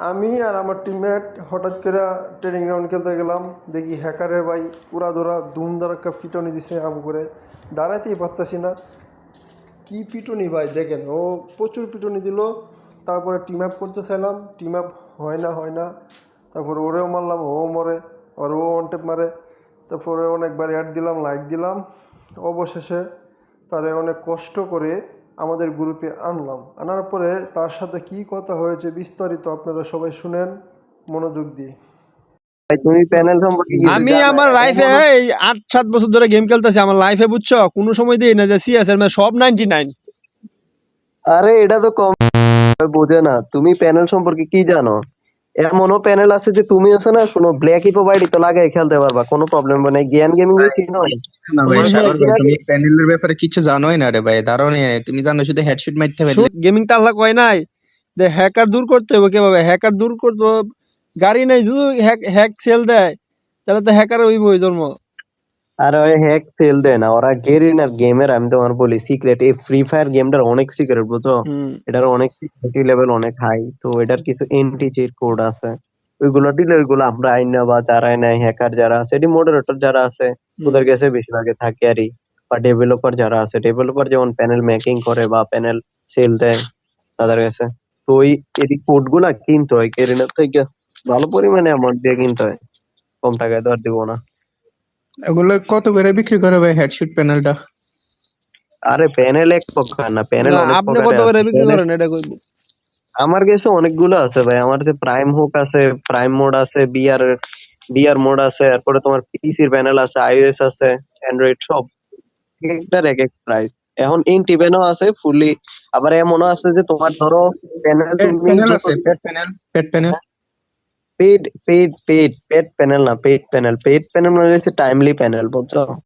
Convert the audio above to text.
আমি আর আমার টিমমেট হঠাৎ করে ট্রেনিং গ্রাউন্ড খেলতে গেলাম, দেখি হ্যাকারের ভাই পুরা ধরা ধুম ধারাক্কা পিটনি দিছে আম করে, দাঁড়াইতেই পারতাছি না। কি পিটনি ভাই দেখেন, ও প্রচুর পিটনি দিল। তারপরে টিম আপ করতে চাইলাম, টিম আপ হয় না। তারপরে ওরেও মারলাম, ও মরে, আর ও ওয়ানটেপ মারে। তারপরে অনেকবার অ্যাড দিলাম, লাইক দিলাম। অবশেষে তারে অনেক কষ্ট করে আমাদের গ্রুপে আনলাম। আনার পরে তার সাথে কি কথা হয়েছে বিস্তারিত আপনারা সবাই শুনেন মনোযোগ দিয়ে। ভাই তুমি প্যানেল সম্পর্কে কিছু আমি জানো? আমার লাইফে এই 8-7 বছর ধরে গেম খেলতেছি। আমার লাইফে বুঝছো কোনো সময় দিই না যে সিএস এর সব 99। আরে এটা তো কম বোঝে না। তুমি প্যানেল সম্পর্কে কি জানো? এমনও প্যানেল আছে যে তুমি আছে না, শোনো, ব্ল্যাক হিপো বাইডি তো লাগাই খেলতে পারবা, কোনো প্রবলেম নেই। জ্ঞান গেমিং এর কি নয় না ভাই, তোমার সাগর কয়েকদিন ভাই, আগে তুমি প্যানেলের ব্যাপারে কিছু জানোই না রে ভাই, ধারণাই নাই। তুমি জানো শুধু হেডশট মারতে পারলে। গেমিং টা আল্লাহ কয় নাই যে হ্যাকার দূর করতে হবে। কিভাবে হ্যাকার দূর করতে হবে? গাড়ি নাই, শুধু হ্যাক হ্যাক সেল দেয়, তাহলে তো হ্যাকার হইব ওই জন্ম। আর ওই হ্যাক সেল দেয় না ওরা, গেরিনার গেমের আমি তোমার বলি সিক্রেট, এই ফ্রি ফায়ার গেমটার অনেক সিক্রেট বুঝছো। হুম। এটার অনেক সিকিউরিটি লেভেল অনেক হাই, তো এটার কিছু এন্টি চিট কোড আছে। ওইগুলো দিলে ওইগুলো আমরা আইনা বা যারা নাই, হ্যাকার যারা আছে, এটি মডারেটর যারা আছে হুম। ওদের কাছে বেশিরভাগে থাকে আরই। বা ডেভেলপার যারা আছে, ডেভেলপার যেমন প্যানেল মেকিং করে বা প্যানেল সেল দেয় তাদের কাছে। তো ওই এটি কোড গুলা কিনতে হয় গেরিনার থেকে, ভালো পরিমাণে অ্যামাউন্ট দিয়ে কিনতে হয়, কম টাকায় তো আর দিব না। ওগুলো কত করে বিক্রি করে ভাই হেডশট প্যানেলটা? আরে প্যানেল এক প্রকার না, প্যানেল না, অনেক আপনি কত প্রকারের করে আছে। বিক্রি প্যানেল করেন এটা কইব। আমার কাছে অনেকগুলো আছে ভাই। আমার কাছে প্রাইম হুক আছে, প্রাইম মোড আছে, বিআর বিআর মোড আছে, তারপরে তোমার পিসির প্যানেল আছে, আইওএস আছে, অ্যান্ড্রয়েড সব। একটার এক এক প্রাইস। এখন ইনটিভেনও আছে ফুললি। আবার এমনও আছে যে তোমার ধরো প্যানেল পেট তুমি প্যানেল যত আছে, pet panel, pet panel. Paid paid paid paid panel না, পেড প্যানেল। পেড প্যানেল মানে হচ্ছে টাইমলি প্যানেল বুঝছো।